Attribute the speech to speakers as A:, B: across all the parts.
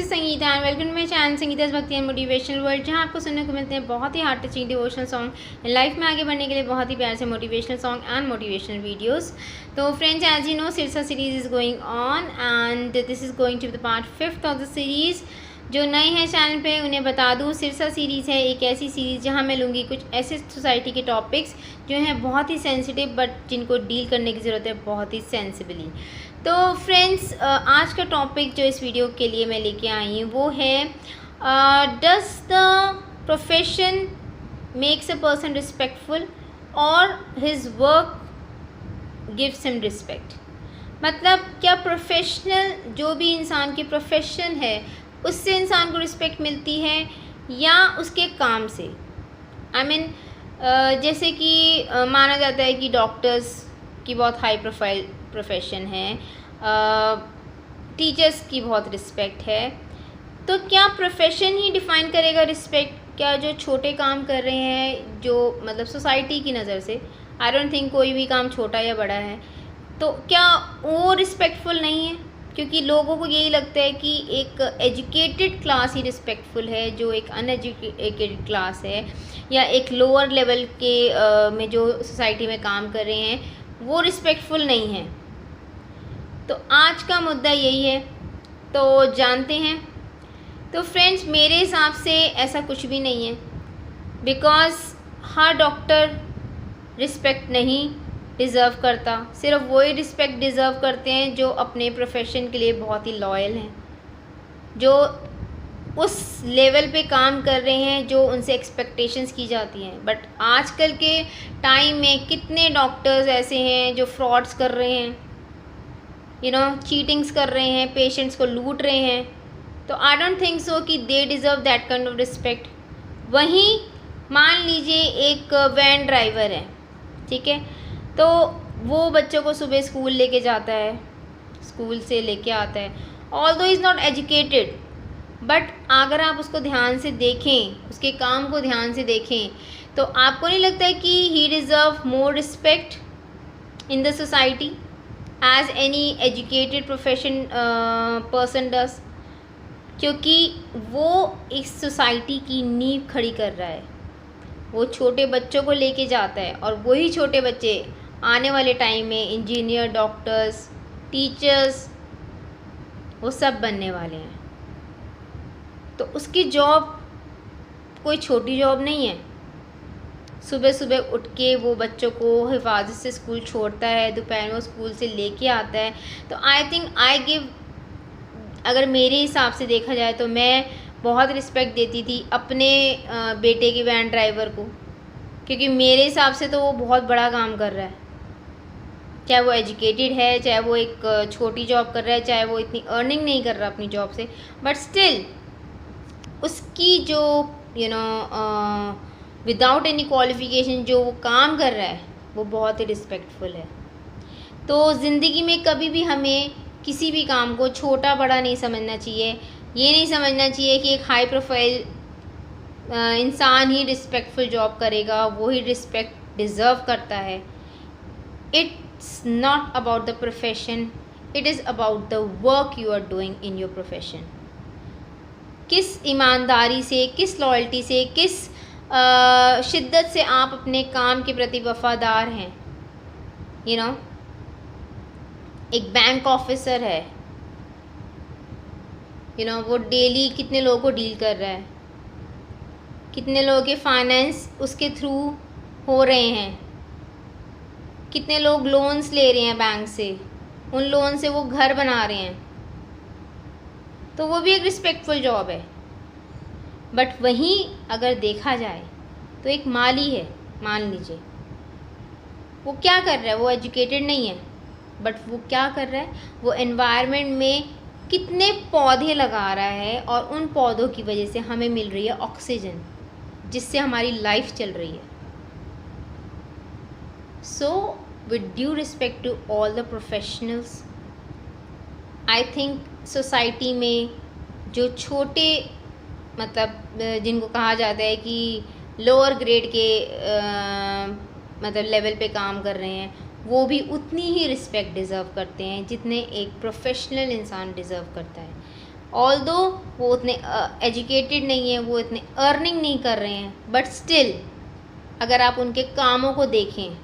A: Is Sangeeta and welcome to my channel Sangeeta's Bhakti and motivational world, जहाँ आपको सुनने को मिलते हैं बहुत ही heart touching devotional song, life में आगे बढ़ने के लिए बहुत ही प्यार से motivational song and motivational videos. तो friends, as you know, Sirsa series is going on and this is going to the part 5th of the series. जो नए हैं चैनल पे उन्हें बता दूँ, सिरसा सीरीज़ है एक ऐसी सीरीज़ जहाँ मैं लूँगी कुछ ऐसे सोसाइटी के टॉपिक्स जो हैं बहुत ही सेंसिटिव बट जिनको डील करने की ज़रूरत है बहुत ही सेंसिबली। तो फ्रेंड्स, आज का टॉपिक जो इस वीडियो के लिए मैं लेके आई हूँ वो है does the profession makes a person respectful और his work gives him respect. मतलब क्या प्रोफेशनल जो भी इंसान की प्रोफेशन है उससे इंसान को रिस्पेक्ट मिलती है या उसके काम से। आई मीन जैसे कि माना जाता है कि डॉक्टर्स की बहुत हाई प्रोफाइल प्रोफेशन है, टीचर्स की बहुत रिस्पेक्ट है, तो क्या प्रोफेशन ही डिफ़ाइन करेगा रिस्पेक्ट? क्या जो छोटे काम कर रहे हैं, जो मतलब सोसाइटी की नज़र से आई डोंट थिंक कोई भी काम छोटा या बड़ा है, तो क्या वो रिस्पेक्टफुल नहीं है? क्योंकि लोगों को यही लगता है कि एक एजुकेटेड क्लास ही रिस्पेक्टफुल है, जो एक अनएजुकेटेड क्लास है या एक लोअर लेवल के में जो सोसाइटी में काम कर रहे हैं वो रिस्पेक्टफुल नहीं है। तो आज का मुद्दा यही है, तो जानते हैं। तो फ्रेंड्स, मेरे हिसाब से ऐसा कुछ भी नहीं है, बिकॉज़ हर डॉक्टर रिस्पेक्ट नहीं डिज़र्व करता। सिर्फ वही रिस्पेक्ट डिज़र्व करते हैं जो अपने प्रोफेशन के लिए बहुत ही लॉयल हैं, जो उस लेवल पे काम कर रहे हैं जो उनसे एक्सपेक्टेशंस की जाती हैं। बट आजकल के टाइम में कितने डॉक्टर्स ऐसे हैं जो फ्रॉड्स कर रहे हैं, चीटिंग्स कर रहे हैं, पेशेंट्स को लूट रहे हैं। तो आई डोंट थिंक सो कि they deserve that kind of respect. वहीं मान लीजिए एक वैन ड्राइवर है, ठीक है, तो वो बच्चों को सुबह स्कूल लेके जाता है, स्कूल से लेके आता है, although is not educated, but अगर आप उसको ध्यान से देखें, उसके काम को ध्यान से देखें, तो आपको नहीं लगता है कि he deserve more respect in the society as any educated profession person does? क्योंकि वो इस सोसाइटी की नींव खड़ी कर रहा है, वो छोटे बच्चों को लेके जाता है और वही छोटे बच्चे आने वाले टाइम में इंजीनियर, डॉक्टर्स, टीचर्स, वो सब बनने वाले हैं। तो उसकी जॉब कोई छोटी जॉब नहीं है। सुबह सुबह उठ के वो बच्चों को हिफाजत से स्कूल छोड़ता है, दोपहर में वो स्कूल से लेके आता है। तो आई थिंक आई गिव, अगर मेरे हिसाब से देखा जाए तो मैं बहुत रिस्पेक्ट देती थी अपने बेटे के वैन ड्राइवर को, क्योंकि मेरे हिसाब से तो वो बहुत बड़ा काम कर रहा है। चाहे वो एजुकेटेड है, चाहे वो एक छोटी जॉब कर रहा है, चाहे वो इतनी अर्निंग नहीं कर रहा अपनी जॉब से, बट स्टिल उसकी जो विदाउट एनी क्वालिफिकेशन जो वो काम कर रहा है वो बहुत ही रिस्पेक्टफुल है। तो ज़िंदगी में कभी भी हमें किसी भी काम को छोटा बड़ा नहीं समझना चाहिए। ये नहीं समझना चाहिए कि एक हाई प्रोफाइल इंसान ही रिस्पेक्टफुल जॉब करेगा, वो ही रिस्पेक्ट डिज़र्व करता है। It's not about the profession, it is about the work you are doing in your profession. किस ईमानदारी से, किस लॉयल्टी से, किस शिद्दत से आप अपने काम के प्रति वफ़ादार हैं। एक बैंक ऑफिसर है, वो डेली कितने लोगों को डील कर रहा है, कितने लोगों के फाइनेंस उसके थ्रू हो रहे हैं, कितने लोग लोन्स ले रहे हैं बैंक से, उन लोन से वो घर बना रहे हैं। तो वो भी एक रिस्पेक्टफुल जॉब है। बट वहीं अगर देखा जाए तो एक माली है, मान लीजिए, वो क्या कर रहा है? वो एजुकेटेड नहीं है, बट वो क्या कर रहा है? वो एनवायरनमेंट में कितने पौधे लगा रहा है और उन पौधों की वजह से हमें मिल रही है ऑक्सीजन, जिससे हमारी लाइफ चल रही है। So with due respect to all the professionals, I think society में जो छोटे मतलब जिनको कहा जाता है कि लोअर ग्रेड के मतलब लेवल पे काम कर रहे हैं, वो भी उतनी ही रिस्पेक्ट डिज़र्व करते हैं जितने एक प्रोफेशनल इंसान डिज़र्व करता है। ऑल्दो वो उतने एजुकेटेड नहीं है, वो इतने अर्निंग नहीं कर रहे हैं, बट स्टिल अगर आप उनके कामों को देखें,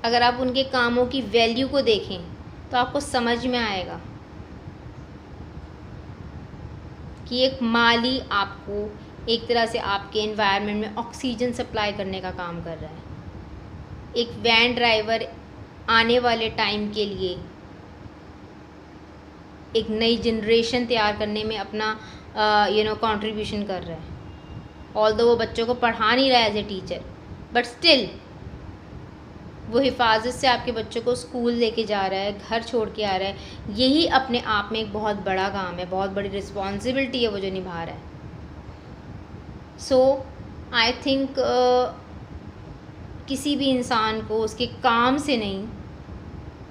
A: अगर आप उनके कामों की वैल्यू को देखें, तो आपको समझ में आएगा कि एक माली आपको एक तरह से आपके एनवायरनमेंट में ऑक्सीजन सप्लाई करने का काम कर रहा है। एक वैन ड्राइवर आने वाले टाइम के लिए एक नई जनरेशन तैयार करने में अपना कंट्रीब्यूशन कर रहा है। ऑल्दो वो बच्चों को पढ़ा नहीं रहा है as a teacher, but still वो हिफाजत से आपके बच्चों को स्कूल लेके जा रहा है, घर छोड़ के आ रहा है। यही अपने आप में एक बहुत बड़ा काम है, बहुत बड़ी रिस्पॉन्सिबिलिटी है वो जो निभा रहा है। सो आई थिंक किसी भी इंसान को उसके काम से नहीं,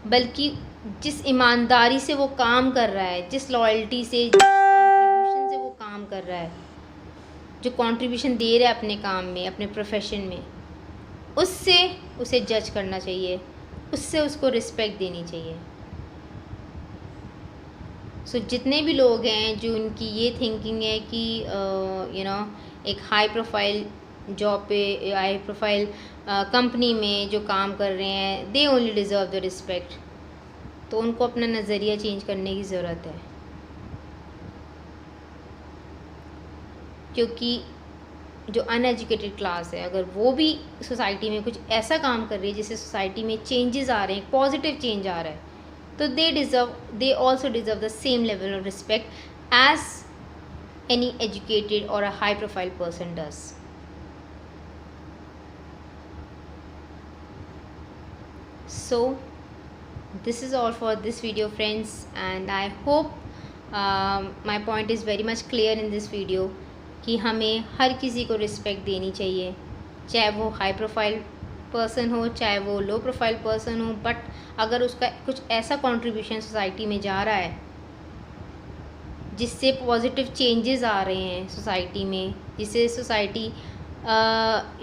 A: बल्कि जिस ईमानदारी से वो काम कर रहा है, जिस लॉयल्टी से, जिस कॉन्ट्रीब्यूशन से वो काम कर रहा है, जो कॉन्ट्रीब्यूशन दे रहा है अपने काम में, अपने प्रोफेशन में, उससे उसे जज करना चाहिए, उससे उसको रिस्पेक्ट देनी चाहिए। सो जितने भी लोग हैं जो उनकी ये थिंकिंग है कि एक हाई प्रोफाइल जॉब पे, हाई प्रोफाइल कंपनी में जो काम कर रहे हैं, they only deserve the respect, तो उनको अपना नज़रिया चेंज करने की ज़रूरत है। क्योंकि जो अनएजुकेटेड क्लास है, अगर वो भी सोसाइटी में कुछ ऐसा काम कर रही है जिससे सोसाइटी में चेंजेस आ रहे हैं, पॉजिटिव चेंज आ रहा है, तो they also deserve the same level of respect as any educated और a high profile person does. So this is all for this video, friends, and I hope my point is very much clear in this video कि हमें हर किसी को respect देनी चाहिए, चाहे वो high profile person हो, चाहे वो लो प्रोफाइल पर्सन हो, बट अगर उसका कुछ ऐसा कंट्रीब्यूशन सोसाइटी में जा रहा है जिससे पॉजिटिव चेंजेस आ रहे हैं सोसाइटी में, जिससे सोसाइटी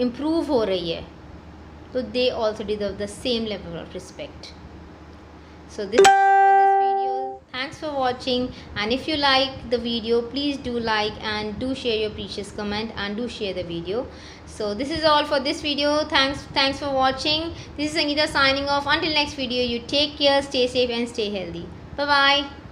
A: इम्प्रूव हो रही है, तो they also deserve the same level of respect. So this is all for this video. Thanks for watching, and if you like the video, please do like and do share your precious comment and do share the video. So this is all for this video. Thanks for watching. This is Sangeeta signing off. Until next video, you take care, stay safe and stay healthy. Bye bye.